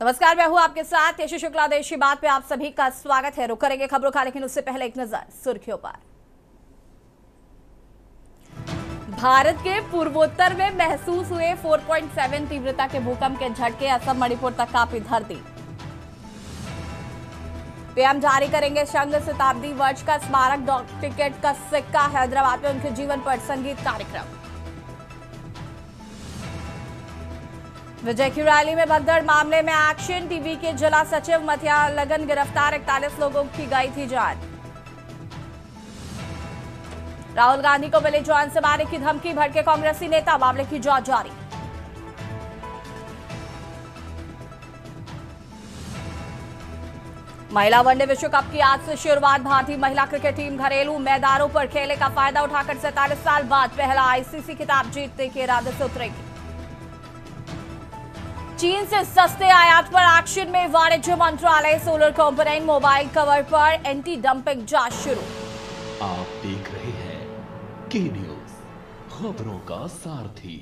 नमस्कार, मैं हूं आपके साथ यशु शुक्ला। देश की बात पे आप सभी का स्वागत है। रुक करेंगे खबरों का, लेकिन उससे पहले एक नजर सुर्खियों पर। भारत के पूर्वोत्तर में महसूस हुए 4.7 तीव्रता के भूकंप के झटके असम मणिपुर तक कांपी धरती। पीएम जारी करेंगे संघ शताब्दी वर्ष का स्मारक डाक टिकट का सिक्का। हैदराबाद में उनके जीवन पर संगीत कार्यक्रम। विजय की रैली में भगदड़ मामले में एक्शन। टीवी के जिला सचिव मथिया लगन गिरफ्तार। 41 लोगों की गई थी जान। राहुल गांधी को मिली जान से मारने की धमकी। भड़के कांग्रेसी नेता, मामले की जांच जारी। महिला वनडे विश्व कप की आज से शुरुआत। भारतीय महिला क्रिकेट टीम घरेलू मैदानों पर खेले का फायदा उठाकर 47 साल बाद पहला आईसीसी खिताब जीतने के इरादे से उतरेगी। चीन से सस्ते आयात पर एक्शन में वाणिज्य मंत्रालय। सोलर कंपोनेंट मोबाइल कवर पर एंटी डंपिंग जांच शुरू। आप देख रहे हैं के न्यूज, खबरों का सारथी।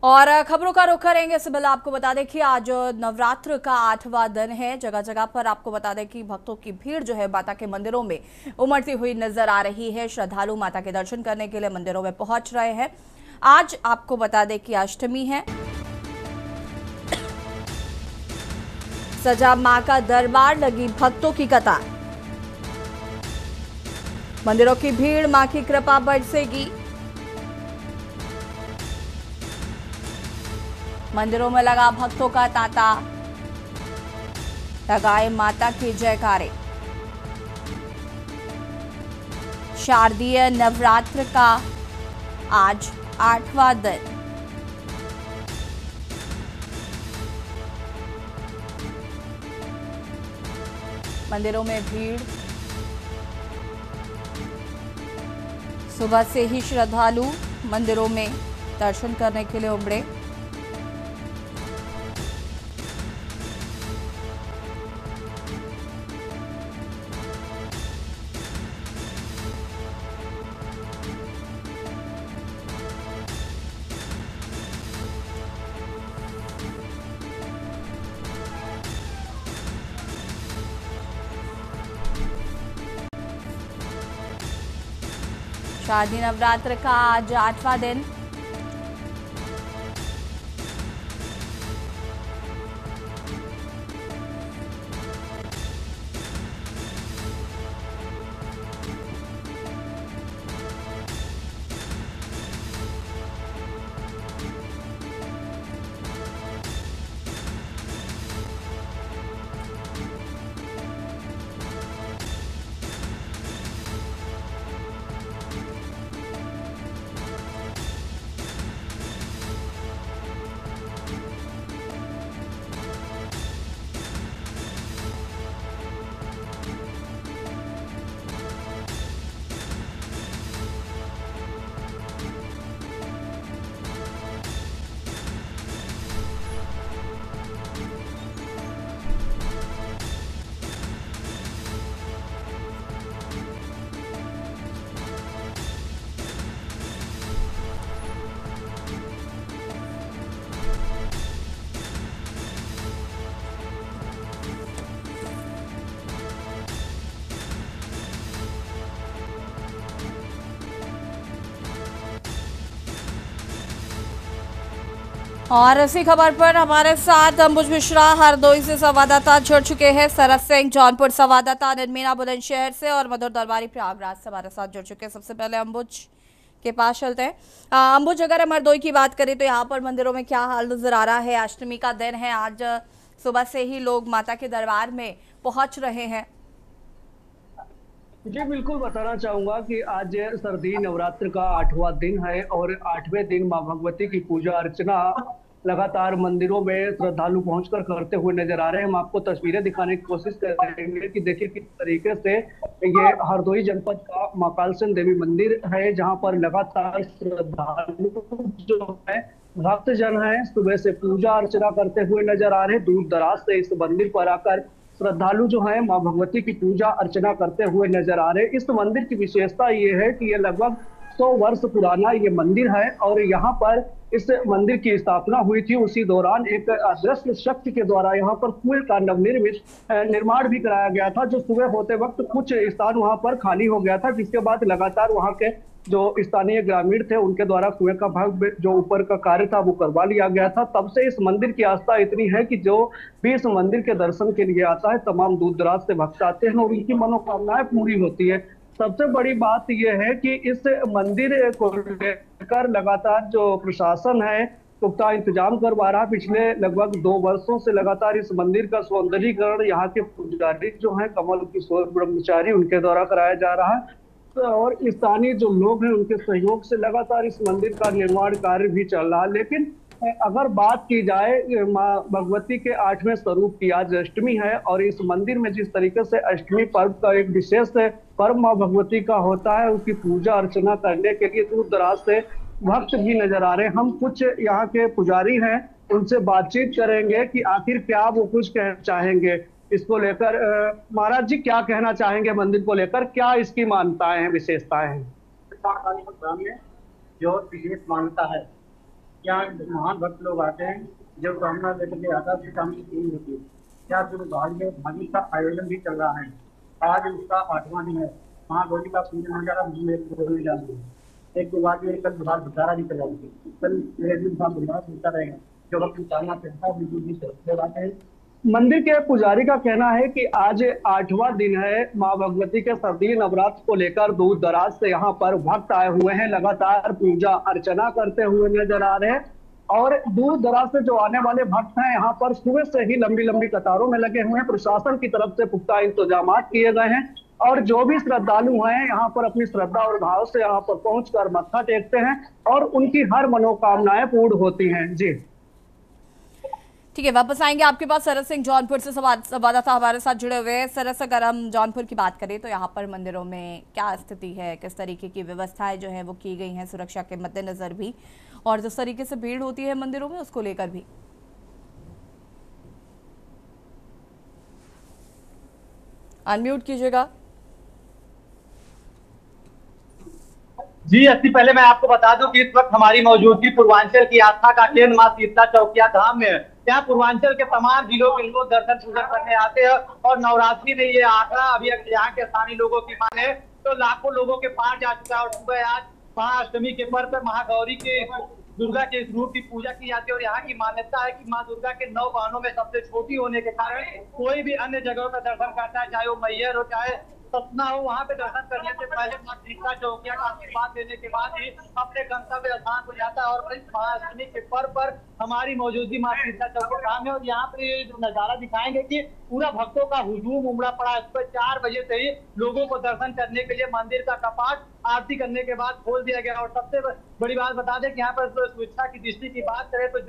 और खबरों का रुख करेंगे। इससे पहले आपको बता दें कि आज नवरात्र का 8वां दिन है। जगह जगह पर आपको बता दें कि भक्तों की भीड़ जो है माता के मंदिरों में उमड़ती हुई नजर आ रही है। श्रद्धालु माता के दर्शन करने के लिए मंदिरों में पहुंच रहे हैं। आज आपको बता दें कि अष्टमी है। सजा मां का दरबार, लगी भक्तों की कतार। मंदिरों की भीड़, मां की कृपा बरसेगी। मंदिरों में लगा भक्तों का तांता, लगाए माता की जयकारे। शारदीय नवरात्र का आज 8वां दिन। मंदिरों में भीड़, सुबह से ही श्रद्धालु मंदिरों में दर्शन करने के लिए उमड़े। शारदीय नवरात्र का आज 8वां दिन। और इसी खबर पर हमारे साथ अंबुज मिश्रा हरदोई से संवाददाता जुड़ चुके हैं। सरस सिंह जौनपुर संवाददाता, निर्मीना बुलंदशहर से और मधुर दरबारी प्रयागराज से हमारे साथ जुड़ चुके हैं। सबसे पहले अंबुज के पास चलते हैं। अंबुज, अगर हम हरदोई की बात करें तो यहाँ पर मंदिरों में क्या हाल नजर आ रहा है? अष्टमी का दिन है, आज सुबह से ही लोग माता के दरबार में पहुंच रहे हैं। जी बिल्कुल, बताना चाहूंगा कि आज शारदीय नवरात्र का 8वां दिन है और 8वें दिन मां भगवती की पूजा अर्चना लगातार मंदिरों में श्रद्धालु पहुंचकर करते हुए नजर आ रहे हैं। हम आपको तस्वीरें दिखाने की कोशिश करेंगे कि देखिए किस तरीके से ये हरदोई जनपद का महाकालसन देवी मंदिर है, जहां पर लगातार श्रद्धालु जो है भक्तजन है सुबह से पूजा अर्चना करते हुए नजर आ रहे हैं। दूर दराज से इस मंदिर पर आकर श्रद्धालु जो है मां भगवती की पूजा अर्चना करते हुए नजर आ रहे हैं। इस मंदिर की विशेषता ये है कि ये लगभग 100 वर्ष पुराना ये मंदिर है और यहाँ पर इस मंदिर की स्थापना हुई थी। उसी दौरान एक अदृश्य शक्ति के द्वारा यहाँ पर कुएं का नवनिर्मित निर्माण भी कराया गया था। जो सुबह होते वक्त कुछ स्थान वहां पर खाली हो गया था, जिसके बाद लगातार वहां के जो स्थानीय ग्रामीण थे उनके द्वारा कुएं का भाग जो ऊपर का कार्य था वो करवा लिया गया था। तब से इस मंदिर की आस्था इतनी है कि जो भी इस मंदिर के दर्शन के लिए आता है, तमाम दूर दराज से भक्त आते हैं और उनकी मनोकामनाएं पूरी होती है। सबसे बड़ी बात यह है कि इस मंदिर को लेकर लगातार जो प्रशासन है पुख्ता इंतजाम करवा रहा है। पिछले लगभग 2 वर्षों से लगातार इस मंदिर का सौंदर्यीकरण यहाँ के पुजारी जो है कमल किशोर ब्रह्मचारी उनके द्वारा कराया जा रहा है और स्थानीय जो लोग हैं उनके सहयोग से लगातार इस मंदिर का निर्माण कार्य भी चल रहा है। लेकिन अगर बात की जाए मां भगवती के 8वें स्वरूप की आज अष्टमी है और इस मंदिर में जिस तरीके से अष्टमी पर्व का एक विशेष पर्व मां भगवती का होता है, उसकी पूजा अर्चना करने के लिए दूर दराज से भक्त भी नजर आ रहे हैं। हम कुछ यहाँ के पुजारी हैं उनसे बातचीत करेंगे कि आखिर क्या वो कुछ कहना चाहेंगे इसको लेकर। महाराज जी क्या कहना चाहेंगे मंदिर को लेकर, क्या इसकी मान्यताएं हैं, विशेषताएं हैं? जो विशेष मान्यता है, यहाँ महान भक्त लोग आते हैं, जो कामना लेकर के आता है कामना पूरी होती है। क्या भागी का आयोजन भी चल रहा है। आज उसका 8वां दिन है। महागौरी का पूजन हो जा रहा है। एक के बाद कल बुधार भंडारा भी चलाएंगे। कल दिन बुधार होता रहेगा। जो वक्त चालना करता है। मंदिर के पुजारी का कहना है कि आज 8वां दिन है। मां भगवती के शारदीय नवरात्र को लेकर दूर दराज से यहाँ पर भक्त आए हुए हैं, लगातार पूजा अर्चना करते हुए नजर आ रहे हैं और दूर दराज से जो आने वाले भक्त हैं यहाँ पर सुबह से ही लंबी लंबी कतारों में लगे हुए हैं। प्रशासन की तरफ से पुख्ता इंतजाम किए गए हैं और जो भी श्रद्धालु हैं यहाँ पर अपनी श्रद्धा और भाव से यहाँ पर पहुंचकर मत्था टेकते हैं और उनकी हर मनोकामनाएं पूर्ण होती हैं। जी ठीक है, वापस आएंगे आपके पास। सरस सिंह जौनपुर से संवाददाता हमारे साथ जुड़े हुए हैं। सरस, अगर हम जौनपुर की बात करें तो यहाँ पर मंदिरों में क्या स्थिति है, किस तरीके की व्यवस्थाएं जो है वो की गई हैं सुरक्षा के मद्देनजर भी, और जिस तरीके से भीड़ होती है मंदिरों में उसको लेकर भी? अनम्यूट कीजिएगा। जी अस्सी, पहले मैं आपको बता दूं कि इस वक्त हमारी मौजूदगी पूर्वांचल की आस्था का केंद्र मां शीतला चौकिया धाम में है। यहाँ पूर्वांचल के तमाम जिलों के लोग दर्शन पूजन करने आते हैं और नवरात्रि में ये आंकड़ा अभी यहाँ के स्थानीय लोगों की माने तो लाखों लोगों के पार जा चुका है। और सुबह आज महाअष्टमी के पर्व पर महागौरी के दुर्गा के इस रूप की पूजा की जाती है और यहाँ की मान्यता है कि माँ दुर्गा के 9 बहनों में सबसे छोटी होने के कारण कोई भी अन्य जगहों पर दर्शन करता है, चाहे वो मैहर हो चाहे सतना हो, वहाँ पे दर्शन करने से पहले मां शीतला चौकिया का आशीर्वाद देने के बाद ही अपने गंतव्य स्थान को जाता है। और इस महाअष्टमी के पर्व पर हमारी मौजूदगी मां शीतला चौकिया धाम है और यहाँ पे जो नजारा दिखाएंगे कि पूरा भक्तों का हुजूम उमड़ा पड़ा है। सुबह 4 बजे से ही लोगों को दर्शन करने के लिए मंदिर का कपाट आरती करने के बाद खोल दिया गया। और सबसे बड़ी बात बता दें कि यहाँ पर सुरक्षा की दृष्टि की बात करें तो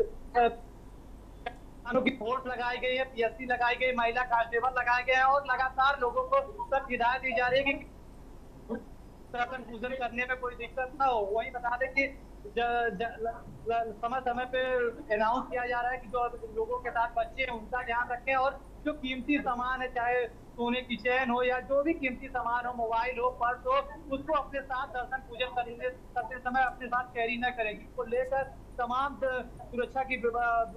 की फोर्स लगाई गई है, पीएससी लगाई गई, महिला कांस्टेबल लगाए गए हैं और लगातार लोगों को तक हिदायत दी जा रही है कि दर्शन पूजन करने में कोई दिक्कत ना हो। वही बता दें कि समय समय पे अनाउंस किया जा रहा है कि जो लोगों के साथ बच्चे हैं उनका ध्यान रखें और जो कीमती सामान है, चाहे सोने की चैन हो या जो भी कीमती सामान हो, मोबाइल हो, पर्स हो, उसको अपने साथ दर्शन पूजन करते समय अपने साथ कैरी न करेंगे। इसको लेकर तमाम सुरक्षा की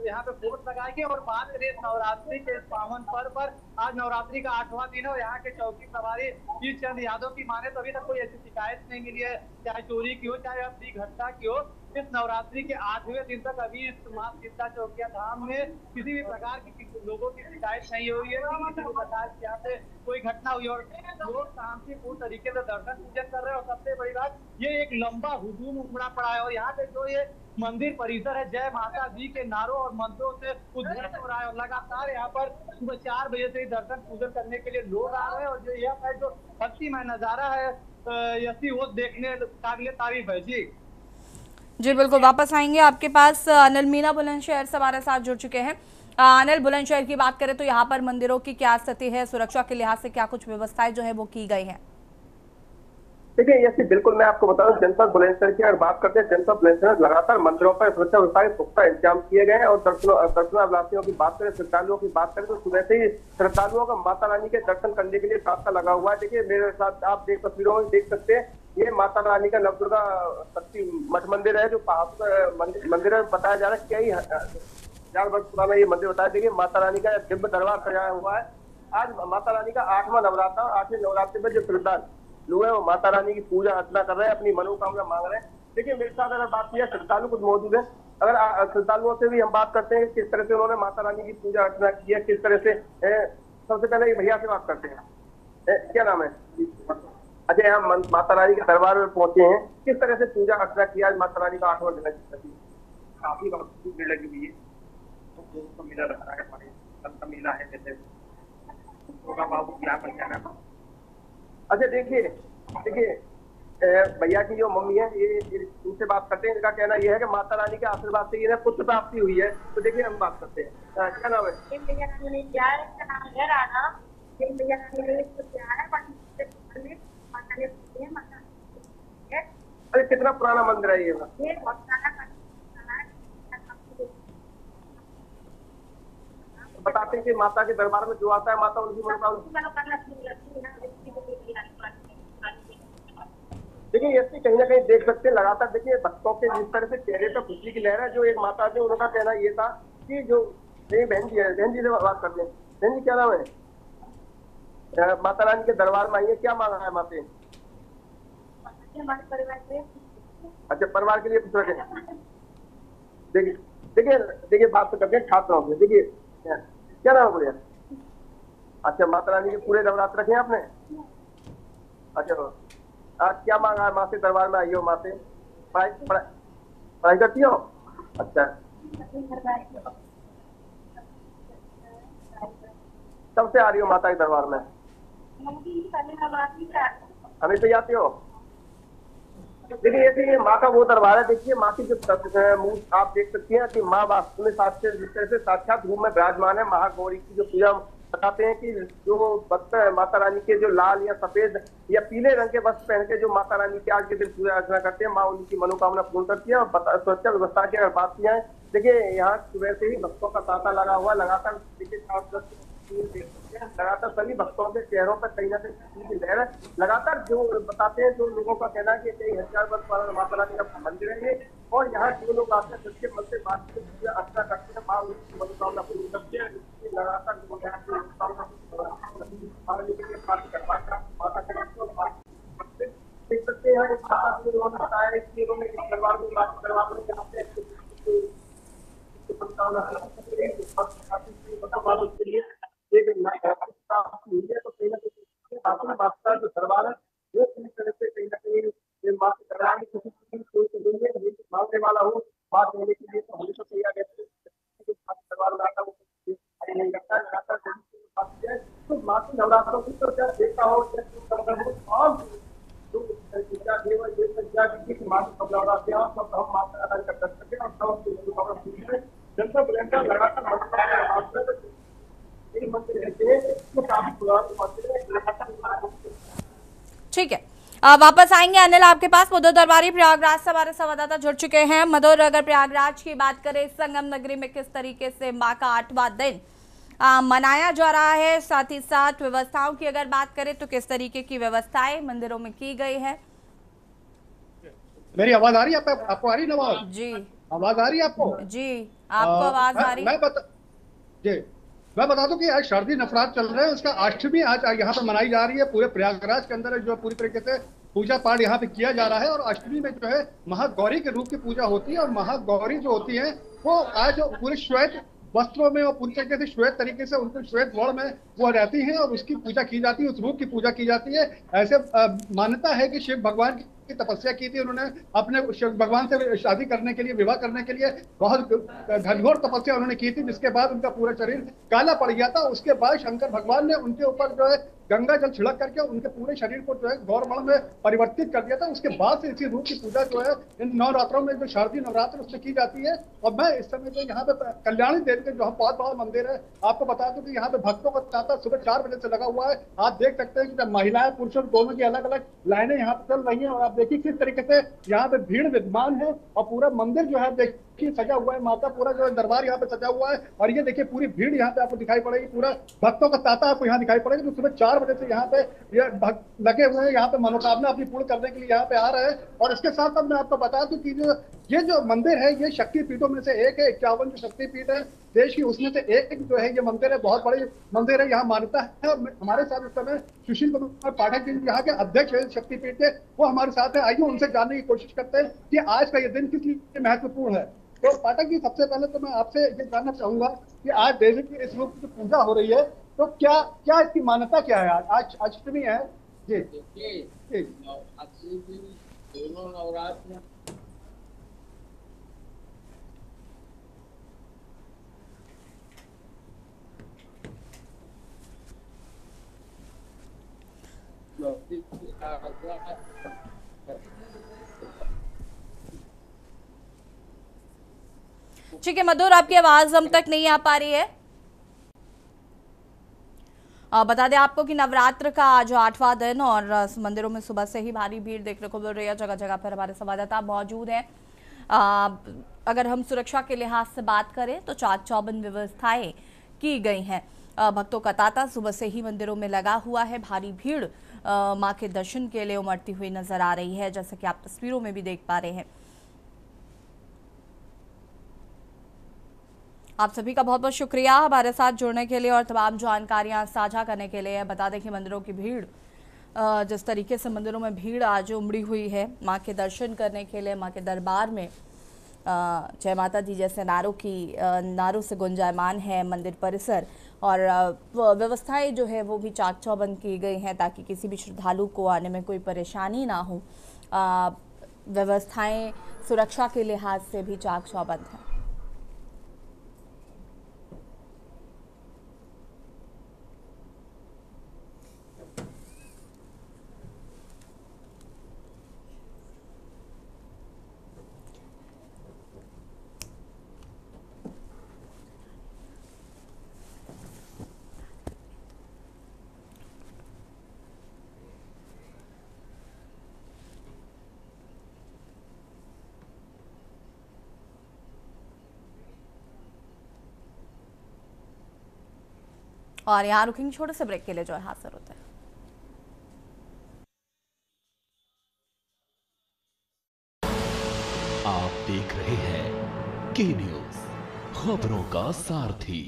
यहाँ पे फोर्स लगाई गई। और बात करें नवरात्रि के पावन पर्व पर, आज नवरात्रि का 8वां दिन है और यहाँ के चौकी सवारी ईद चंद यादव की माने तो अभी तक कोई ऐसी शिकायत नहीं मिली है, चाहे चोरी की हो चाहे अपनी घटना की हो। इस नवरात्रि के 8वें दिन तक अभी मां शीतला चौकिया धाम में किसी भी प्रकार की लोगों की शिकायत नहीं हुई है, किसी भी प्रकार की यहाँ पे कोई घटना हुई और लोग शांतिपूर्ण तरीके से दर्शन पूजन कर रहे हैं। और सबसे बड़ी बात ये एक लंबा हुजूम उमड़ा पड़ा है और यहाँ पे जो ये मंदिर परिसर है जय माता दी के नारों और मंत्रों से उद्घोषित हो रहा है और लगातार यहाँ पर सुबह 4 बजे से ही दर्शन पूजन करने के लिए लोग आ रहे हैं। और जो यह है जो भक्तिमय नजारा है यसी वो देखने काबिल तारीफ है। जी बिल्कुल, वापस आएंगे आपके पास। अनिल मीना बुलंदशहर से हमारे साथ जुड़ चुके हैं। अनिल, बुलंदशहर की बात करें तो यहाँ पर मंदिरों की क्या स्थिति है, सुरक्षा के लिहाज से क्या कुछ व्यवस्थाएं जो है वो की गई हैं? देखिए ये बिल्कुल मैं आपको बता दूं, जनपद बुलंदशहर की अगर बात करते हैं, जनपद बुलंदशहर लगातार मंदिरों पर सुरक्षा व्यवस्था के पुख्ता इंतजाम किए गए हैं। और दर्शनाभिलाषियों की बात करें, श्रद्धालुओं की बात करें, तो सुबह से ही श्रद्धालुओं का माता रानी के दर्शन करने के लिए तांता लगा हुआ है। देखिए मेरे साथ आप तस्वीरों में देख सकते हैं, ये माता रानी का नवदुर्गा शक्ति मठ मंदिर है, जो पहाड़ मंदिर है। बताया जा रहा है कई हजार वर्ष पुराना ये मंदिर बताया। देखिए माता रानी का दिव्य दरबार सजाया हुआ है। आज माता रानी का 8वां नवरात्र, 8वें नवरात्र में जो श्रद्धालु है वो माता रानी की पूजा अर्चना कर रहे हैं, अपनी मनोकामना मांग रहे हैं। देखिए मेरे साथ अगर बात किया, श्रद्धालु कुछ मौजूद है, अगर श्रद्धालुओं से भी हम बात करते हैं किस तरह से उन्होंने माता रानी की पूजा अर्चना की है, किस तरह से। सबसे पहले भैया से बात करते हैं, क्या नाम है? अच्छा, यहाँ माता रानी के दरबार में पहुंचे हैं, किस तरह से पूजा अर्चना किया आज माता रानी का 8वां दिन? काफी भीड़ लगी हुई है, तो मेला लग रहा है, हमारे मेला है जैसे बाबू यहाँ पर जाना। अच्छा देखिए भैया की जो मम्मी है, ये इनसे बात करते हैं। इनका कहना यह है कि माता रानी के आशीर्वाद से इन्हें पुत्र प्राप्ति हुई है। तो देखिए हम बात करते हैं, क्या नाम है? अरे कितना पुराना मंदिर है ये? बताते हैं कि माता के दरबार में जो आता है, माता उनकी मनोकामना। देखिए ये कहीं ना कहीं देख सकते हैं लगातार। देखिए भक्तों के जिस तरह से चेहरे पर खुशी की लहर है। जो एक माता थी, उनका कहना ये था कि जो बहन जी है, बहन जी से बात करते हैं। बहन जी क्या नाम है? माता रानी के दरबार में आई है, क्या मांगा है माँ से? अच्छा, परिवार के लिए कुछ रखे। देखिए बात तो करते हैं छात्राओं से। देखिए क्या नाम है भैया? अच्छा, माता रानी के पूरे नवरात्र रखे आपने? अच्छा, आज क्या मांगा है माँ से? दरबार में आई हो माँ से, पढ़ाई करती हो? अच्छा, कब से आ रही हो माता के दरबार में? हमेशा ही आते हो? देखिए ये माँ का वो दरबार है। देखिए माँ की जो मुंह आप देख सकती हैं कि माँ वास्तव में जिस तरह से साक्षात रूप में विराजमान है। महागौरी की जो पूजा बताते हैं कि जो भक्त माता रानी के जो लाल या सफेद या पीले रंग के वस्त्र पहन के जो माता रानी के आज के दिन पूजा अर्चना करते हैं, माँ उनकी मनोकामना पूर्ण करती है। और सुरक्षा व्यवस्था की अगर बात की जाए, देखिए यहाँ सुबह से ही भक्तों का तांता लगा हुआ लगातार। देखिए लगातार सभी भक्तों के चेहरों पर कहीं ना कहीं लहर है। लगातार जो बताते हैं, जो लोगों का कहना है कि कई हजार वर्ष पुराना माता रानी का मंदिर है ये। और यहाँ जो लोग आते हैं सच्चे मन से बात पूजा अर्चना करते हैं, माँ उनकी मनोकामना पूर्ण करते हैं। लगातार देख सकते हैं बताया कि उन्होंने दरबार में जो दरबार है वो पूरी तरह से कहीं ना कहीं माँ के दरबार में किसी मांगने वाला हो बात लेने के लिए तो हमेशा तैयार रहते हैं। दरबार में आता नहीं लगता है। तो माँ के नवरात्रों की तो क्या देखता हो जनता बुलंदशहर लगातार ठीक है, वापस आएंगे अनिल आपके पास। मधुर दरबारी प्रयागराज से हमारे संवाददाता जुड़ चुके हैं। मधुर, अगर प्रयागराज की बात करें, संगम नगरी में किस तरीके से माँ का 8वां दिन मनाया जा रहा है, साथ ही साथ व्यवस्थाओं की अगर बात करें तो किस तरीके की व्यवस्थाएं मंदिरों में की गई है? मेरी आवाज आ रही है आपको? आ रही है आवाज? जी, आवाज आ रही है आपको? जी आपको आवाज आ रही है? मैं बता दूं कि आज शारदीय नवरात्र चल रहे हैं, उसका 8वीं आज यहाँ पर मनाई जा रही है। पूरे प्रयागराज के अंदर जो पूरी तरीके से पूजा पाठ यहाँ पे किया जा रहा है। और अष्टमी में जो है महागौरी के रूप की पूजा होती है। और महागौरी जो होती है वो आज पूरे श्वेत वस्त्रों में और पूरी तरीके से श्वेत तरीके से उनके श्वेत वर्ण में वो रहती हैं और उसकी पूजा की जाती है, उस रूप की पूजा की जाती है। ऐसे मान्यता है कि शिव भगवान की तपस्या की थी उन्होंने, अपने शिव भगवान से शादी करने के लिए, विवाह करने के लिए बहुत घनघोर तपस्या उन्होंने की थी, जिसके बाद उनका पूरा शरीर काला पड़ गया था। उसके बाद शंकर भगवान ने उनके ऊपर जो है गंगा जल छिड़क करके उनके पूरे शरीर को जो है गौरमण में परिवर्तित कर दिया था। उसके बाद से इसी रूप की पूजा जो है इन नवरात्रों में जो शारदीय नवरात्र उसमें की जाती है। और मैं इस समय जो यहाँ पे कल्याणी देवी के जो बहुत बड़ा मंदिर है, आपको बता दूं कि यहाँ पे भक्तों का तांता सुबह 4 बजे से लगा हुआ है। आप देख सकते हैं कि महिलाएं पुरुषों दोनों की अलग अलग लाइनें यहाँ पे चल रही है। और आप देखिए किस तरीके से यहाँ पे भीड़ विद्यमान है और पूरा मंदिर जो है देखिए सजा हुआ है, माता पूरा जो है दरबार यहाँ पे सजा हुआ है। और ये देखिए पूरी भीड़ यहाँ पे आपको दिखाई पड़ेगी, पूरा भक्तों का तांता आपको यहाँ दिखाई पड़ेगा। तो सुबह 4 बजे से यहाँ पे ये भक्त लगे हुए हैं, यहाँ पे मनोकामना अपनी पूर्ण करने के लिए यहाँ पे आ रहे हैं। और इसके साथ साथ मैं आपको बता दूं कि ये जो मंदिर है ये शक्तिपीठों में से एक है। 51 जो शक्तिपीठ है देश की, उसमें से एक जो है ये मंदिर है। बहुत बड़ी मंदिर है, यहाँ मान्यता है। हमारे साथ इस समय सुशील कुमार पाठक जी यहाँ के अध्यक्ष है शक्तिपीठ के, वो हमारे साथ है। आइए उनसे जानने की कोशिश करते हैं कि आज का ये दिन किस लिए महत्वपूर्ण है। तो पाठक जी, सबसे पहले तो मैं आपसे ये जानना चाहूंगा कि आज देवी की इस रूप की पूजा हो रही है, तो क्या क्या इसकी मान्यता क्या है? आज अष्टमी है जी। देखिए दोनों नवरात्र ठीक है मधुर, आपकी आवाज हम तक नहीं आ पा रही है। बता दें आपको कि नवरात्र का आज 8वां दिन और मंदिरों में सुबह से ही भारी भीड़ देखने को मिल रही है। जगह जगह पर हमारे संवाददाता मौजूद हैं। अगर हम सुरक्षा के लिहाज से बात करें तो चाक चौबंद व्यवस्थाएं की गई हैं। भक्तों का तांता सुबह से ही मंदिरों में लगा हुआ है। भारी भीड़ मां के दर्शन के लिए उमड़ती हुई नजर आ रही है, जैसे कि आप तस्वीरों में भी देख पा रहे हैं। आप सभी का बहुत बहुत शुक्रिया हमारे साथ जुड़ने के लिए और तमाम जानकारियां साझा करने के लिए। बता दें कि मंदिरों की भीड़, जिस तरीके से मंदिरों में भीड़ आज उमड़ी हुई है मां के दर्शन करने के लिए, मां के दरबार में जय माता दी जैसे नारों से गुंजायमान है मंदिर परिसर। और व्यवस्थाएं जो है वो भी चाक चौबंद की गई हैं ताकि किसी भी श्रद्धालु को आने में कोई परेशानी ना हो। व्यवस्थाएं सुरक्षा के लिहाज से भी चाक चौबंद हैं। और यहाँ रुकेंगे छोटे से ब्रेक के लिए, जो है हाजिर होते हैं। आप देख रहे हैं के न्यूज, खबरों का सारथी।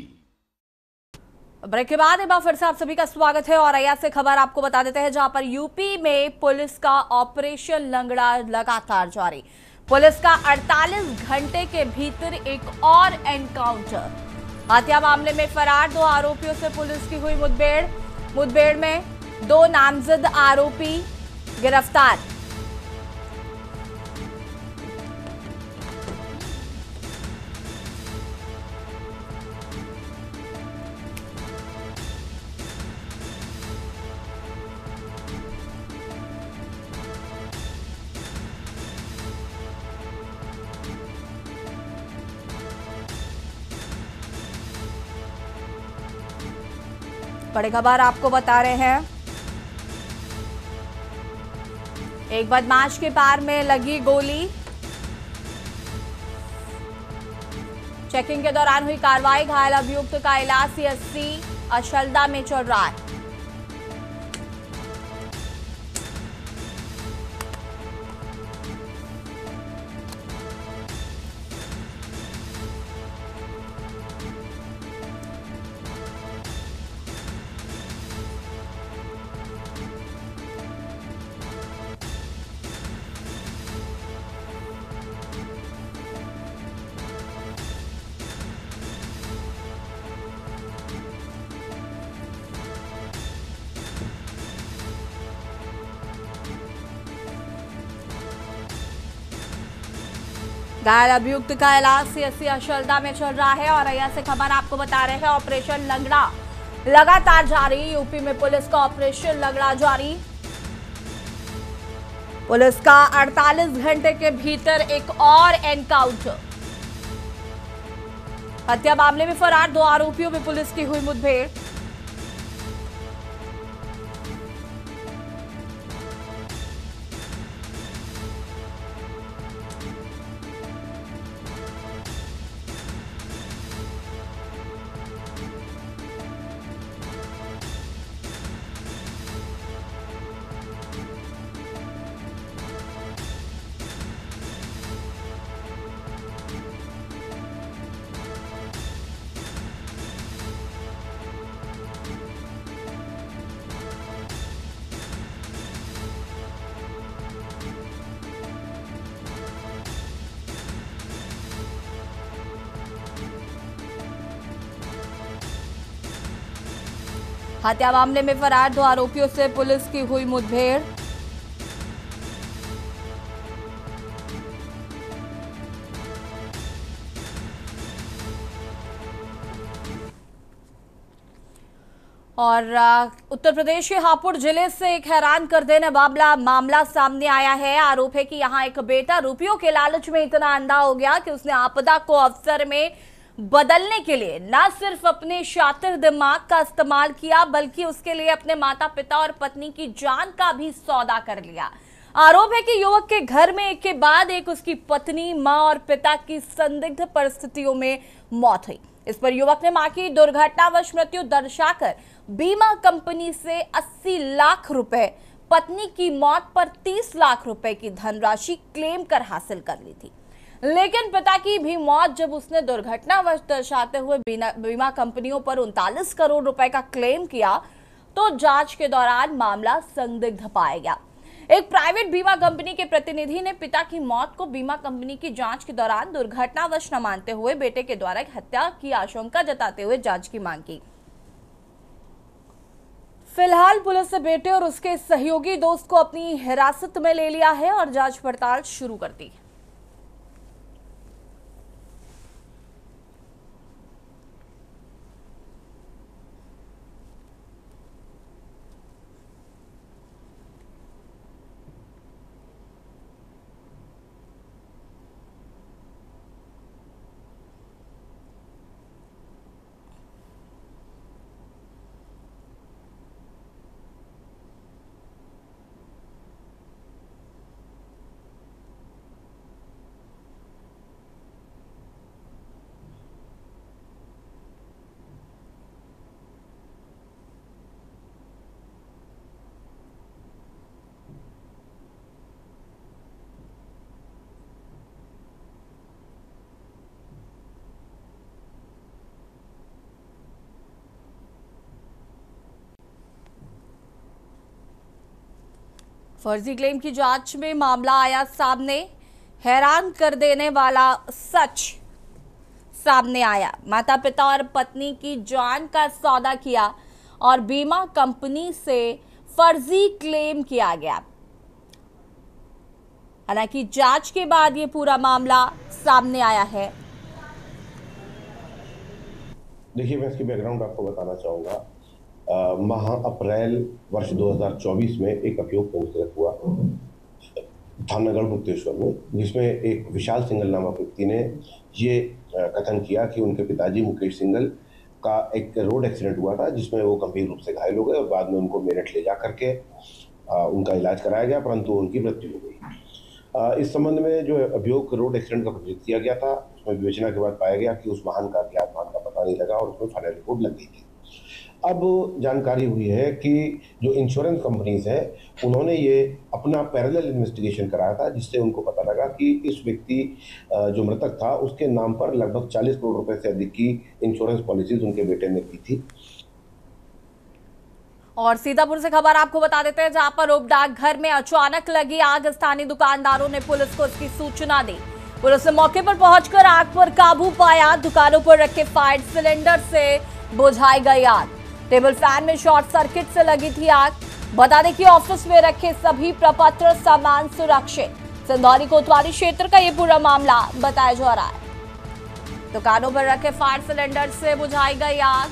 ब्रेक के बाद एक बार फिर से आप सभी का स्वागत है और अया से खबर आपको बता देते हैं, जहां पर यूपी में पुलिस का ऑपरेशन लंगड़ा लगातार जारी। पुलिस का 48 घंटे के भीतर एक और एनकाउंटर। हत्या मामले में फरार 2 आरोपियों से पुलिस की हुई मुठभेड़ में 2 नामजद आरोपी गिरफ्तार। बड़ी खबर आपको बता रहे हैं, एक बदमाश के पैर में लगी गोली। चेकिंग के दौरान हुई कार्रवाई। घायल अभियुक्त का इलाज सीएससी अशलदा में चल रहा है। घायल अभियुक्त का इलाज सीएससी अशलदा में चल रहा है। और अया से खबर आपको बता रहे हैं, ऑपरेशन लंगड़ा लगातार जारी। यूपी में पुलिस का ऑपरेशन लगड़ा जारी। पुलिस का 48 घंटे के भीतर एक और एनकाउंटर। हत्या मामले में फरार 2 आरोपियों में पुलिस की हुई मुठभेड़। हत्या मामले में फरार 2 आरोपियों से पुलिस की हुई मुठभेड़। और उत्तर प्रदेश के हापुड़ जिले से एक हैरान कर देने मामला सामने आया है। आरोप है कि यहां एक बेटा रुपयों के लालच में इतना अंधा हो गया कि उसने आपदा को अवसर में बदलने के लिए न सिर्फ अपने शातिर दिमाग का इस्तेमाल किया, बल्कि उसके लिए अपने माता पिता और पत्नी की जान का भी सौदा कर लिया। आरोप है कि युवक के घर में एक के बाद एक उसकी पत्नी, मां और पिता की संदिग्ध परिस्थितियों में मौत हुई। इस पर युवक ने मां की दुर्घटनावश मृत्यु दर्शाकर बीमा कंपनी से 80 लाख रुपए, पत्नी की मौत पर 30 लाख रुपए की धनराशि क्लेम कर हासिल कर ली थी। लेकिन पिता की भी मौत जब उसने दुर्घटनावश दर्शाते हुए बीमा कंपनियों पर 39 करोड़ रुपए का क्लेम किया, तो जांच के दौरान मामला संदिग्ध पाया गया। एक प्राइवेट बीमा कंपनी के प्रतिनिधि ने पिता की मौत को बीमा कंपनी की जांच के दौरान दुर्घटनावश न मानते हुए बेटे के द्वारा हत्या की आशंका जताते हुए जांच की मांग की। फिलहाल पुलिस ने बेटे और उसके सहयोगी दोस्त को अपनी हिरासत में ले लिया है और जांच पड़ताल शुरू कर दी है। फर्जी क्लेम की जांच में मामला आया सामने। हैरान कर देने वाला सच सामने आया। माता पिता और पत्नी की जान का सौदा किया और बीमा कंपनी से फर्जी क्लेम किया गया। हालांकि जांच के बाद ये पूरा मामला सामने आया है। देखिए, मैं इसकी बैकग्राउंड आपको बताना चाहूँगा। माह अप्रैल वर्ष 2024 में एक अभियोग पंजीकृत हुआ थानागढ़ मुक्तेश्वर में, जिसमें एक विशाल सिंघल नामक व्यक्ति ने ये कथन किया कि उनके पिताजी मुकेश सिंघल का एक रोड एक्सीडेंट हुआ था, जिसमें वो गंभीर रूप से घायल हो गए और बाद में उनको मेरठ ले जा करके उनका इलाज कराया गया, परंतु उनकी मृत्यु हो गई। इस संबंध में जो अभियोग रोड एक्सीडेंट का पंजीकृत किया गया था, उसमें विवेचना के बाद पाया गया कि उस वाहन का अज्ञात वाहन का पता नहीं लगा और उसमें फाइनल रिपोर्ट लग गई थी। अब जानकारी हुई है कि जो इंश्योरेंस कंपनीज है, उन्होंने ये अपना पैरेलल इन्वेस्टिगेशन कराया था, जिससे उनको पता लगा कि इस व्यक्ति जो मृतक था उसके नाम पर लगभग 40 करोड़ रुपए से अधिक की इंश्योरेंस पॉलिसीज उनके बेटे ने की थी। और सीतापुर से खबर आपको बता देते हैं, जहां पर उप डाकघर में अचानक लगी आग। स्थानीय दुकानदारों ने पुलिस को इसकी सूचना दी। पुलिस ने मौके पर पहुंचकर आग पर काबू पाया। दुकानों पर रखे फायर सिलेंडर से बुझाई गई आग। टेबल फैन में शॉर्ट सर्किट से लगी थी आग। बता दें कि ऑफिस में रखे सभी प्रपत्र सामान सुरक्षित। सिंधौली कोतवाली क्षेत्र का ये पूरा मामला बताया जा रहा है। दुकानों पर रखे फायर सिलेंडर से बुझाई गई आग।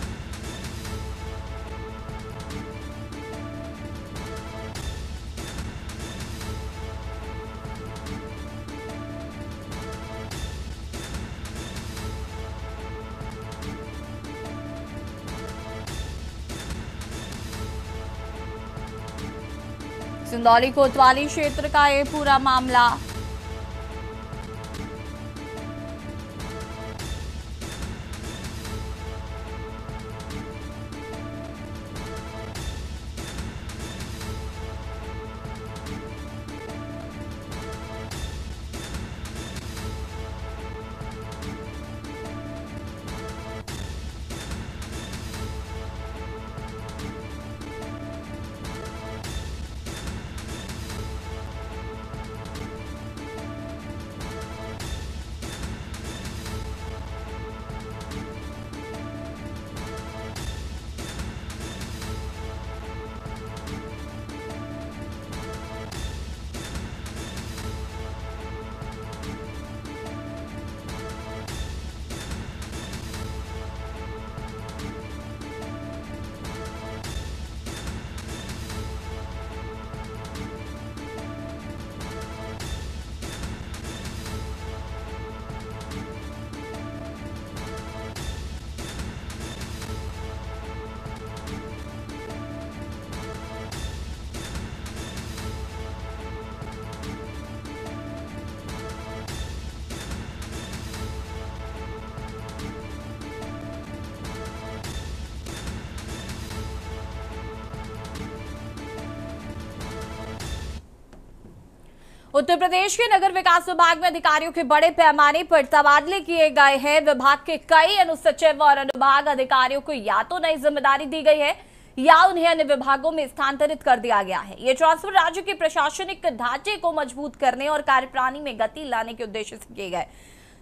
सिंदौली कोतवाली क्षेत्र का ये पूरा मामला। उत्तर प्रदेश के नगर विकास विभाग में अधिकारियों के बड़े पैमाने पर तबादले किए गए हैं। विभाग के कई अनुसचिव और अनुभाग अधिकारियों को या तो नई जिम्मेदारी दी गई है या उन्हें अन्य विभागों में स्थानांतरित कर दिया गया है। ये ट्रांसफर राज्य के प्रशासनिक ढांचे को मजबूत करने और कार्यप्रणाली में गति लाने के उद्देश्य से किए गए।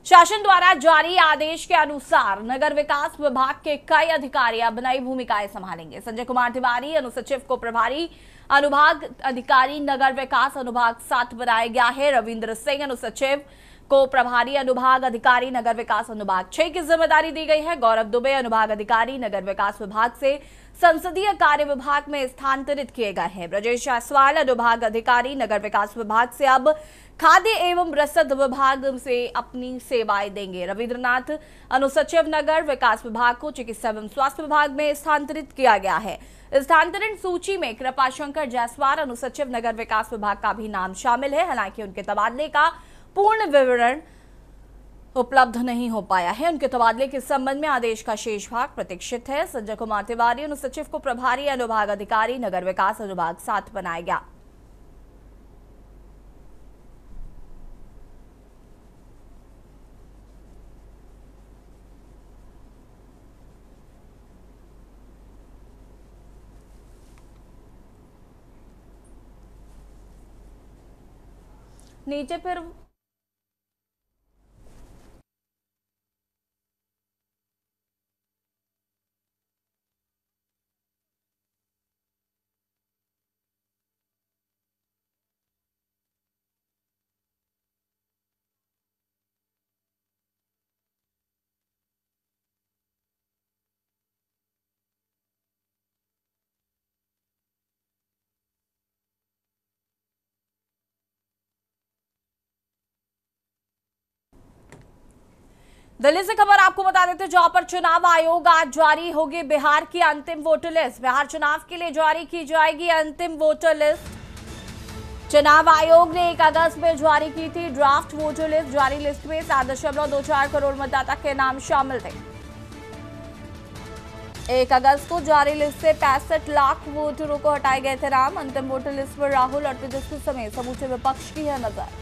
शासन द्वारा जारी आदेश के अनुसार नगर विकास विभाग के कई अधिकारी अब नई भूमिकाएं संभालेंगे। संजय कुमार तिवारी अनुसचिव को प्रभारी अनुभाग अधिकारी नगर विकास अनुभाग 7 बनाया गया है। रविंद्र सिंह अनुसचिव को प्रभारी अनुभाग अधिकारी नगर विकास अनुभाग 6 की जिम्मेदारी दी गई है। गौरव दुबे अनुभाग अधिकारी नगर विकास विभाग से संसदीय कार्य विभाग में स्थानांतरित किए गए हैं। ब्रजेश जायसवाल अनुभाग अधिकारी नगर विकास विभाग से अब खाद्य एवं रसद विभाग से अपनी सेवाएं देंगे। रविंद्रनाथ अनुसचिव नगर विकास विभाग को चिकित्सा एवं स्वास्थ्य विभाग में स्थानांतरित किया गया है। स्थानांतरण सूची में कृपाशंकर जायसवाल अनुसचिव नगर विकास विभाग का भी नाम शामिल है। हालांकि उनके तबादले का पूर्ण विवरण उपलब्ध नहीं हो पाया है। उनके तबादले के संबंध में आदेश का शेष भाग प्रतीक्षित है। संजय कुमार तिवारी अनुसचिव को प्रभारी अनुभाग अधिकारी नगर विकास अनुभाग 7 बनाया गया। नीचे फिर दिल्ली से खबर आपको बता देते हैं, जहां पर चुनाव आयोग आज जारी होगी बिहार की अंतिम वोटर लिस्ट। बिहार चुनाव के लिए जारी की जाएगी अंतिम वोटर लिस्ट। चुनाव आयोग ने 1 अगस्त में जारी की थी ड्राफ्ट वोटर लिस्ट। जारी लिस्ट में 7.24 करोड़ मतदाता के नाम शामिल थे। 1 अगस्त को जारी लिस्ट से 65 लाख वोटरों को हटाए गए थे नाम। अंतिम वोटर लिस्ट पर राहुल और तेजस्वी समेत समूचे विपक्ष की है नजर।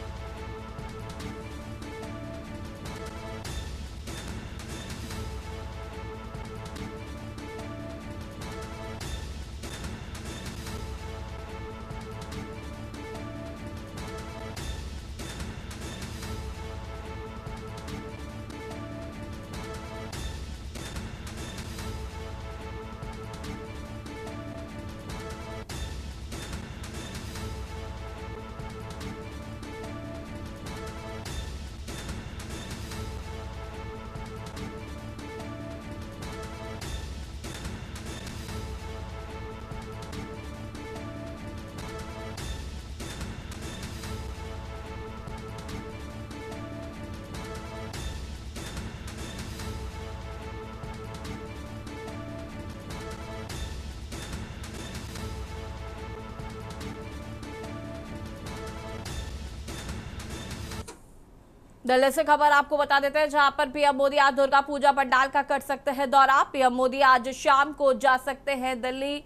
दिल्ली से खबर आपको बता देते हैं, जहां पर पीएम मोदी आज दुर्गा पूजा पंडाल का कर सकते हैं दौरा। पीएम मोदी आज शाम को जा सकते हैं दिल्ली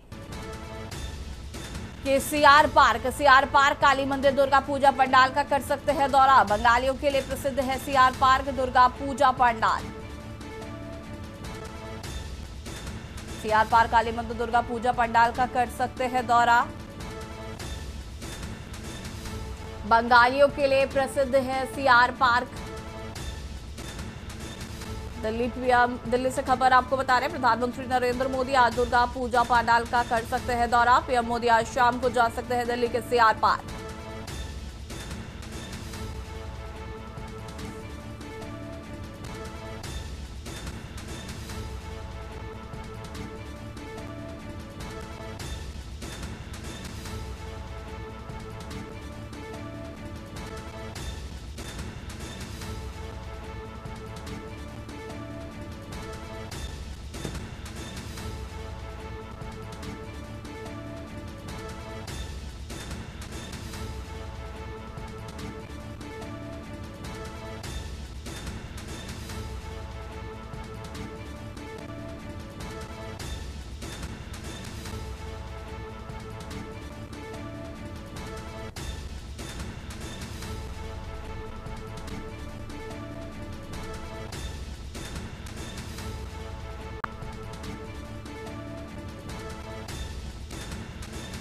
के सीआर पार्क काली मंदिर दुर्गा पूजा पंडाल का कर सकते हैं दौरा। बंगालियों के लिए प्रसिद्ध है CR park Durga Puja pandal. CR park काली मंदिर दुर्गा पूजा पंडाल का कर सकते हैं दौरा। बंगालियों के लिए प्रसिद्ध है सीआर पार्क। दिल्ली से खबर आपको बता रहे हैं, प्रधानमंत्री नरेंद्र मोदी आज दुर्गा पूजा पंडाल का कर सकते हैं दौरा। पीएम मोदी आज शाम को जा सकते हैं दिल्ली के सीआर पार्क।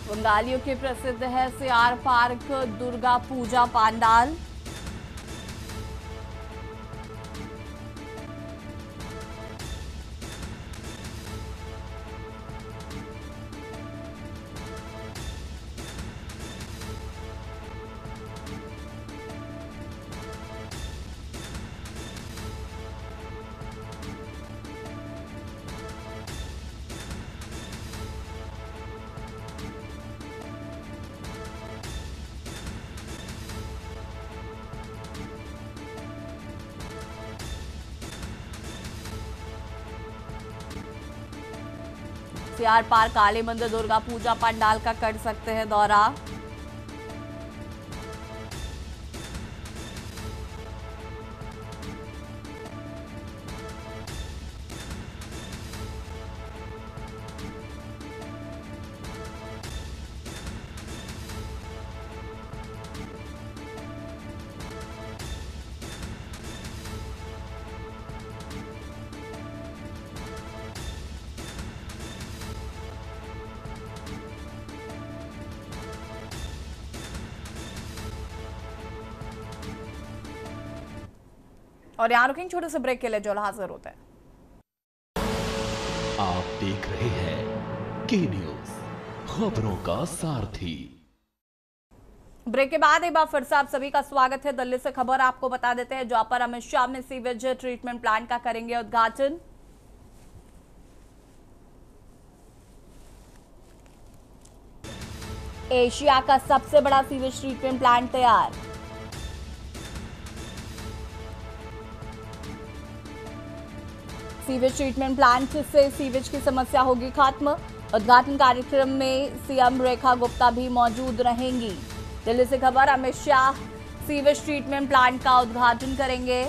बंगालियों के प्रसिद्ध है CR park Durga Puja pandal. CR park काली मंदिर दुर्गा पूजा पंडाल का कर सकते हैं दौरा। और यहाँ रुकेंगे छोटे से ब्रेक के लिए, जो हाजिर होते हैं। आप देख रहे हैं के न्यूज, खबरों का सारथी। ब्रेक के बाद एक बार फिर से आप सभी का स्वागत है। दिल्ली से खबर आपको बता देते हैं, जहां पर अमित शाह ने सीवेज ट्रीटमेंट प्लांट का करेंगे उद्घाटन। एशिया का सबसे बड़ा सीवेज ट्रीटमेंट प्लांट तैयार। सीवेज ट्रीटमेंट प्लांट से सीवेज की समस्या होगी खत्म। उद्घाटन कार्यक्रम में सीएम रेखा गुप्ता भी मौजूद रहेंगी। दिल्ली से खबर, Amit Shah sewage treatment plant का उद्घाटन करेंगे।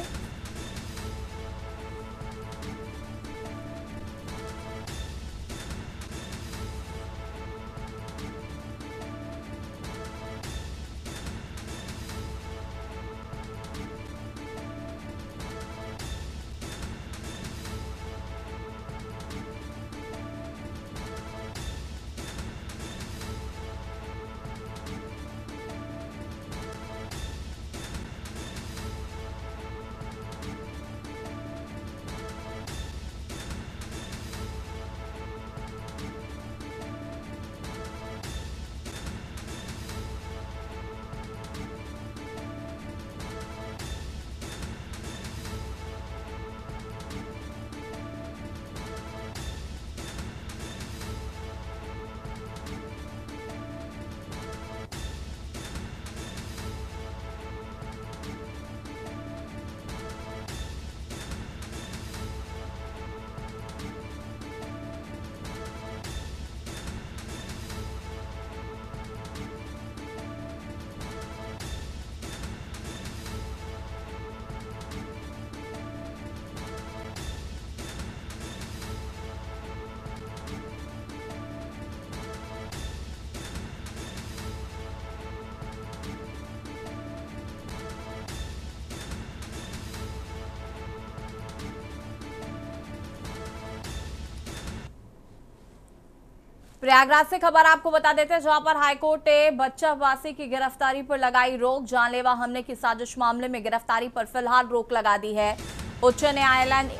प्रयागराज से खबर आपको बता देते हैं, जहां पर हाईकोर्ट ने बच्चावासी की गिरफ्तारी पर लगाई रोक। जानलेवा हमले की साजिश मामले में गिरफ्तारी पर फिलहाल रोक लगा दी है। उच्च न्यायालय ने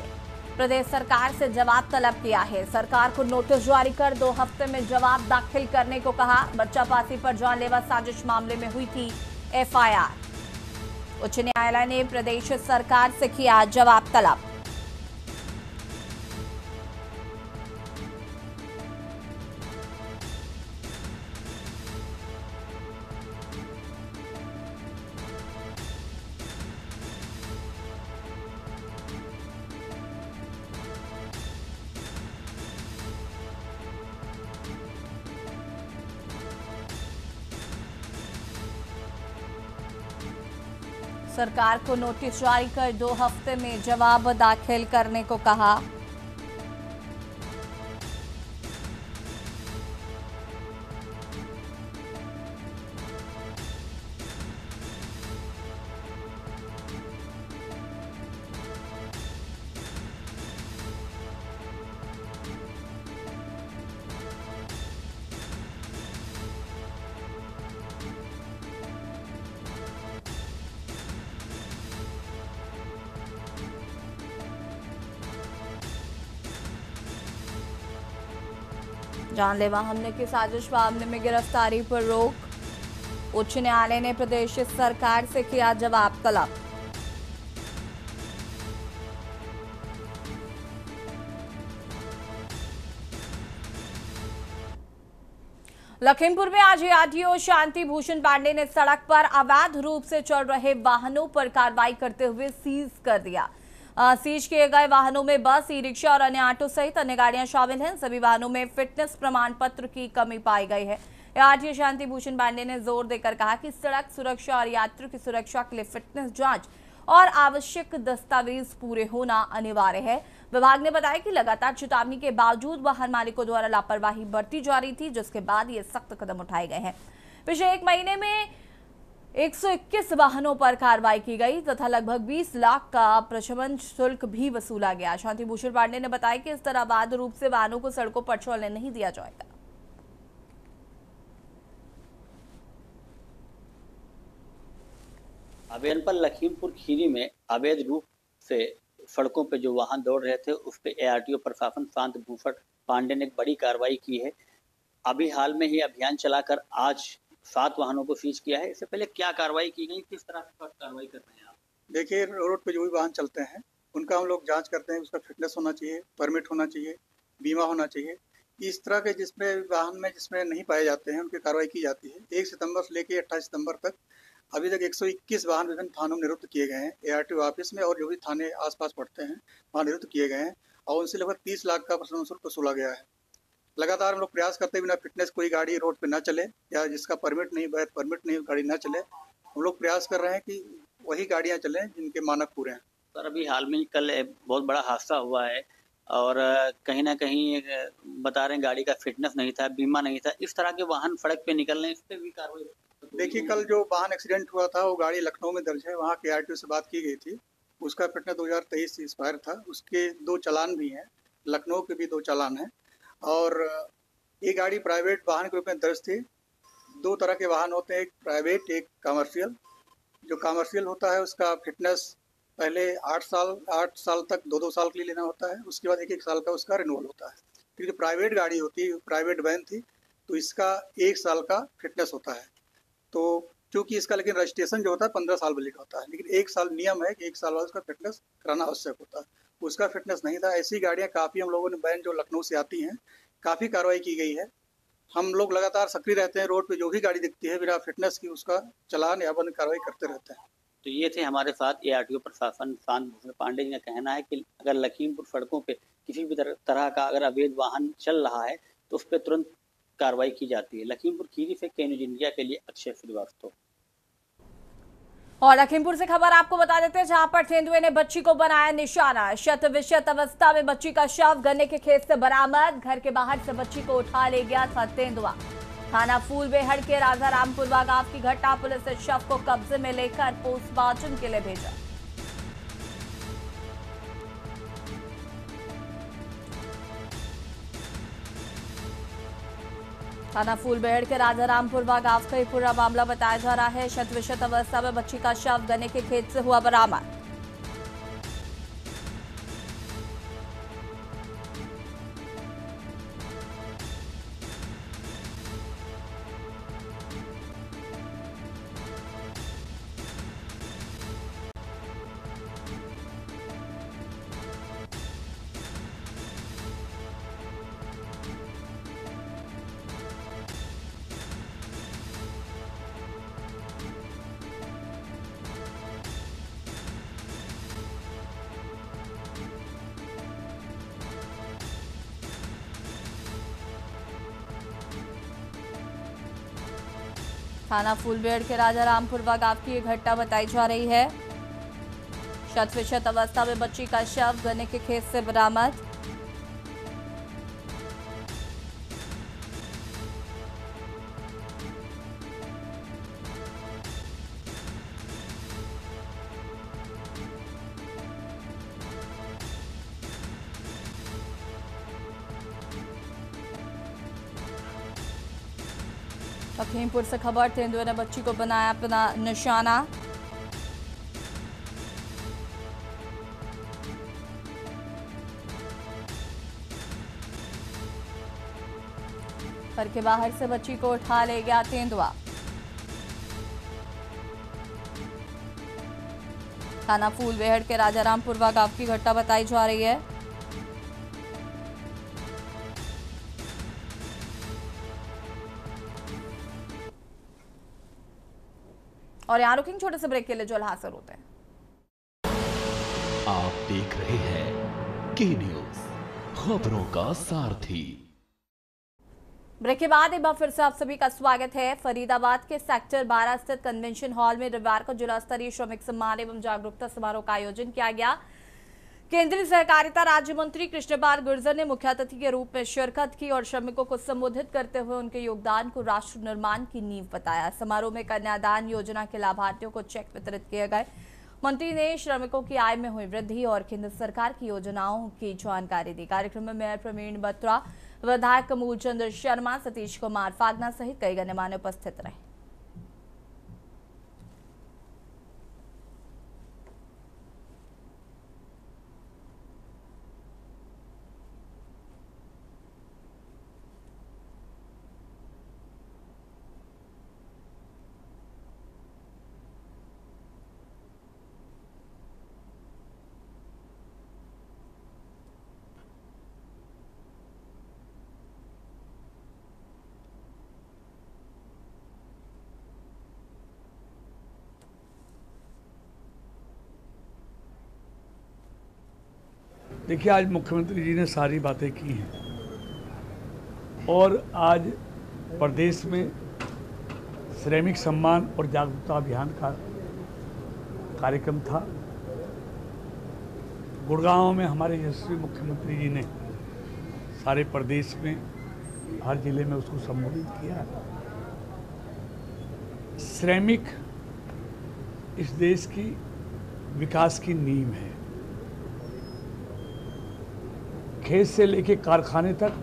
प्रदेश सरकार से जवाब तलब किया है। सरकार को नोटिस जारी कर 2 हफ्ते में जवाब दाखिल करने को कहा। बच्चापासी पर जानलेवा साजिश मामले में हुई थी FIR। उच्च न्यायालय ने प्रदेश सरकार से किया जवाब तलब। सरकार को नोटिस जारी कर 2 हफ्ते में जवाब दाखिल करने को कहा। जानलेवा हमले की साजिश मामले में गिरफ्तारी पर रोक। उच्च न्यायालय ने प्रदेश सरकार से किया जवाब तलब। लखीमपुर में आज ARTO शांति भूषण पांडे ने सड़क पर अवैध रूप से चल रहे वाहनों पर कार्रवाई करते हुए सीज कर दिया। सीज किए गए वाहनों में बस, ई-रिक्शा और अन्य ऑटो सहित अन्य गाड़ियां शामिल हैं। सभी वाहनों में फिटनेस प्रमाण पत्र की कमी पाई गई है। ARTO शांति भूषण पांडे ने जोर देकर कहा कि सड़क सुरक्षा और यात्रियों की सुरक्षा के लिए फिटनेस जांच और आवश्यक दस्तावेज पूरे होना अनिवार्य है। विभाग ने बताया कि लगातार चेतावनी के बावजूद वाहन मालिकों द्वारा लापरवाही बरती जा रही थी, जिसके बाद ये सख्त कदम उठाए गए हैं। पिछले 1 महीने में 121 वाहनों पर कार्रवाई की गई तथा लगभग 20 लाख का प्रशमन शुल्क भी वसूला गया। शांति भूषण पांडे ने बताया कि इस तरह अवैध रूप से वाहनों को सड़कों पर चलने नहीं दिया जाएगा। अभियान पर लखीमपुर खीरी में अवैध रूप से सड़कों पर जो वाहन दौड़ रहे थे उस पर ARTO प्रशासन शांति भूषण पांडे ने एक बड़ी कार्रवाई की है। अभी हाल में ही अभियान चलाकर आज 7 वाहनों को सीज किया है। इससे पहले क्या कार्रवाई की गई, किस तरह से कार्रवाई कर रहे हैं आप? देखिए, रोड पे जो भी वाहन चलते हैं उनका हम लोग जांच करते हैं। उसका फिटनेस होना चाहिए, परमिट होना चाहिए, बीमा होना चाहिए। इस तरह के जिसमें वाहन में जिसमें नहीं पाए जाते हैं उनकी कार्रवाई की जाती है। 1 सितंबर से लेकर 28 सितंबर तक अभी तक 121 वाहन विभिन्न थानों में निरुद्ध किए गए हैं। ARTO ऑफिस में और जो भी थाने आसपास पड़ते हैं वहाँ निरुद्ध किए गए हैं और उनसे लगभग 30 लाख का प्रशमन शुल्क वसूला गया है। लगातार हम लोग प्रयास करते बिना फिटनेस कोई गाड़ी रोड पे ना चले या जिसका परमिट नहीं, वैध परमिट नहीं, गाड़ी ना चले। हम लोग प्रयास कर रहे हैं कि वही गाड़ियां चलें जिनके मानक पूरे हैं। सर, अभी हाल में कल बहुत बड़ा हादसा हुआ है और कहीं ना कहीं बता रहे हैं गाड़ी का फिटनेस नहीं था, बीमा नहीं था। इस तरह के वाहन सड़क पे निकल रहे हैं, इस पर भी कार्रवाई? देखिए, कल जो वाहन एक्सीडेंट हुआ था वो गाड़ी लखनऊ में दर्ज है। वहाँ के ARTO से बात की गई थी। उसका फिटनेस 2023 से एक्सपायर था। उसके 2 चालान भी हैं, लखनऊ के भी 2 चालान हैं। और ये गाड़ी प्राइवेट वाहन के रूप में दर्ज थी। 2 तरह के वाहन होते हैं, एक प्राइवेट, एक कमर्शियल। जो कमर्शियल होता है उसका फिटनेस पहले 8 साल तक 2-2 साल के लिए लेना होता है। उसके बाद 1-1 साल का उसका रिन्यूअल होता है। फिर जो प्राइवेट गाड़ी होती है, प्राइवेट वैन थी, तो इसका 1 साल का फिटनेस होता है। तो चूँकि इसका लेकिन रजिस्ट्रेशन जो होता है 15 साल में लिखा होता है, लेकिन 1 साल नियम है कि 1 साल बाद उसका फिटनेस कराना आवश्यक होता है। उसका फिटनेस नहीं था। ऐसी गाड़ियाँ काफ़ी हम लोगों ने वैन जो लखनऊ से आती हैं, काफ़ी कार्रवाई की गई है। हम लोग लगातार सक्रिय रहते हैं। रोड पे जो भी गाड़ी दिखती है बिना फिटनेस की उसका चालान या बंद कार्रवाई करते रहते हैं। तो ये थे हमारे साथ ARTO प्रशासन शांति भूषण पांडे जी का कहना है कि अगर लखीमपुर सड़कों पे किसी भी तरह का अगर अवैध वाहन चल रहा है तो उस पर तुरंत कार्रवाई की जाती है। लखीमपुर खीरी से के न्यूज इंडिया के लिए अक्षय श्रीवास्तव। और लखीमपुर से खबर आपको बता देते हैं, जहां पर तेंदुए ने बच्ची को बनाया निशाना। शत विशत अवस्था में बच्ची का शव गन्ने के खेत से बरामद। घर के बाहर से बच्ची को उठा ले गया था तेंदुआ। थाना फूलबेहड़ के राजा रामपुरवा गांव की घटना। पुलिस ने शव को कब्जे में लेकर पोस्टमार्टम के लिए भेजा। थाना फूलबेहड़ के राजारामपुर व गांव का पूरा मामला बताया जा रहा है। शत विशत अवस्था में बच्ची का शव गन्ने के खेत से हुआ बरामद। थाना फूलबेहड़ के राजारामपुर व गांव की ये घटना बताई जा रही है। शत विशत अवस्था में बच्ची का शव गन्ने के खेत से बरामद। लखीमपुर से खबर, तेंदुए ने बच्ची को बनाया अपना निशाना। घर के बाहर से बच्ची को उठा ले गया तेंदुआ। थाना फूलबेहड़ के राजारामपुर व गांव की घटना बताई जा रही है। और यहाँ रुकेंगे छोटे से ब्रेक के लिए, जो हासिल होते हैं। आप देख रहे हैं के न्यूज, खबरों का सारथी। ब्रेक के बाद एक बार फिर से आप सभी का स्वागत है। फरीदाबाद के सेक्टर 12 स्थित कन्वेंशन हॉल में रविवार को जिला स्तरीय श्रमिक सम्मान एवं जागरूकता समारोह का आयोजन किया गया। केंद्रीय सहकारिता राज्य मंत्री कृष्णपाल गुर्जर ने मुख्य अतिथि के रूप में शिरकत की और श्रमिकों को संबोधित करते हुए उनके योगदान को राष्ट्र निर्माण की नींव बताया। समारोह में कन्यादान योजना के लाभार्थियों को चेक वितरित किए गए। मंत्री ने श्रमिकों की आय में हुई वृद्धि और केंद्र सरकार की योजनाओं की जानकारी दी। कार्यक्रम में मेयर प्रवीण बत्रा, विधायक कमूल चंद्र शर्मा, सतीश कुमार फागना सहित कई गणमान्य उपस्थित रहे। देखिए, आज मुख्यमंत्री जी ने सारी बातें की हैं और आज प्रदेश में श्रमिक सम्मान और जागरूकता अभियान का कार्यक्रम था। गुड़गांव में हमारे यशस्वी मुख्यमंत्री जी ने सारे प्रदेश में हर जिले में उसको संबोधित किया। श्रमिक इस देश की विकास की नींव है। खेत से लेके कारखाने तक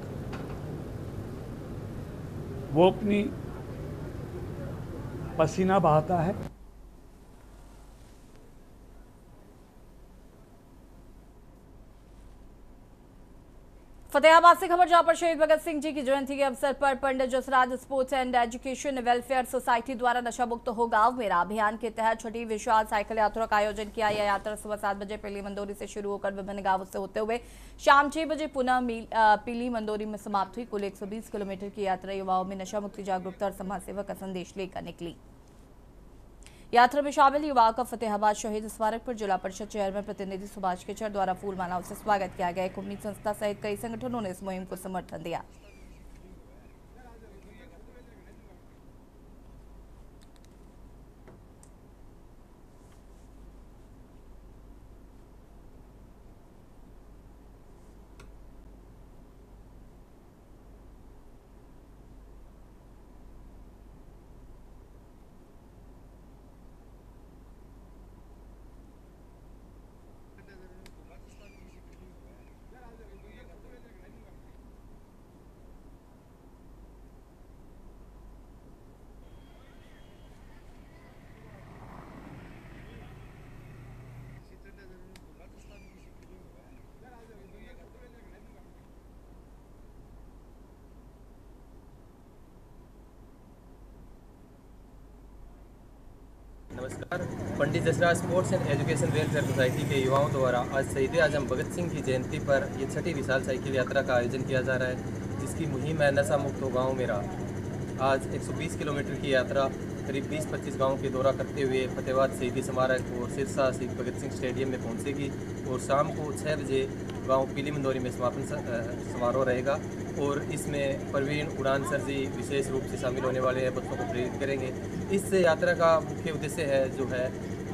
वो अपनी पसीना बहाता है। फतेहाबाद से खबर, जहां पर शहीद भगत सिंह जी की जयंती के अवसर पर Pandit Jasraj sports and education welfare society द्वारा नशा मुक्त हो गांव मेरा अभियान के तहत छठी विशाल साइकिल यात्रा का आयोजन किया। यह यात्रा सुबह 7 बजे पीली मंदोरी से शुरू होकर विभिन्न गांवों से होते हुए शाम 6 बजे पुनः पीली मंदोरी में समाप्त हुई। कुल 120 किलोमीटर की यात्रा युवाओं में नशा मुक्ति जागरूकता और समाज सेवा का संदेश लेकर निकली। यात्रा में शामिल युवाओं का फतेहाबाद शहीद स्मारक पर जिला परिषद चेयरमैन प्रतिनिधि सुभाष केचर द्वारा फूल मालाओं से स्वागत किया गया। एक उम्मीद संस्था सहित कई संगठनों ने इस मुहिम को समर्थन दिया। नमस्कार। Pandit Jasraj sports and education welfare society के युवाओं द्वारा आज शहीद आजम भगत सिंह की जयंती पर ये छठी विशाल साइकिल यात्रा का आयोजन किया जा रहा है, जिसकी मुहिम है नशा मुक्त हो गाँव मेरा। आज 120 किलोमीटर की यात्रा करीब 20-25 गाँव के दौरा करते हुए फतेहाबाद शहीदी स्मारक और सिरसा शहीद भगत सिंह स्टेडियम में पहुँचेगी और शाम को 6 बजे गाँव पीली मंदौरी में समापन समारोह रहेगा और इसमें प्रवीण उड़ान सर जी विशेष रूप से शामिल होने वाले हैं, बच्चों को प्रेरित करेंगे। इस यात्रा का मुख्य उद्देश्य है जो है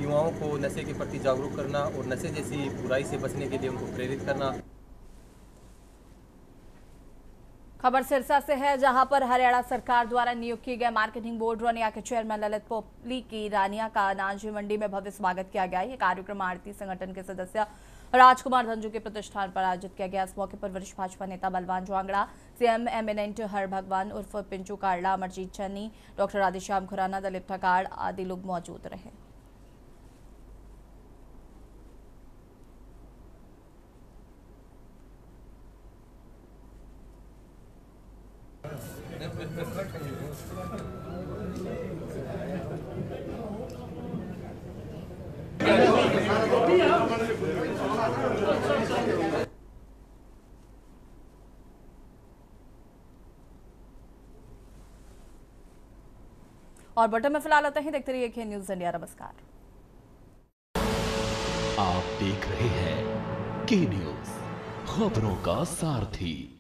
युवाओं को नशे के प्रति जागरूक करना और नशे जैसी बुराई से बचने के लिए उनको प्रेरित करना। खबर सिरसा से है, जहां पर हरियाणा सरकार द्वारा नियुक्त किए गए मार्केटिंग बोर्ड रोनिया के चेयरमैन ललित पोपली की रानिया का अनाज मंडी में भव्य स्वागत किया गया। ये कार्यक्रम आरती संगठन के सदस्य राजकुमार धंजू के प्रतिष्ठान पर आयोजित किया गया। इस मौके पर वरिष्ठ भाजपा नेता बलवान ज्वांगड़ा, सीएम एमिनेंट हर भगवान उर्फ पिंचू काड़ला, अमरजीत चन्नी, डॉक्टर राधेश्याम खुराना, दिलीप ठकाड़ आदि लोग मौजूद रहे। और बटन में फिलहाल आता है, देखते रहिए के न्यूज़ इंडिया। नमस्कार। आप देख रहे हैं के न्यूज़, खबरों का सारथी।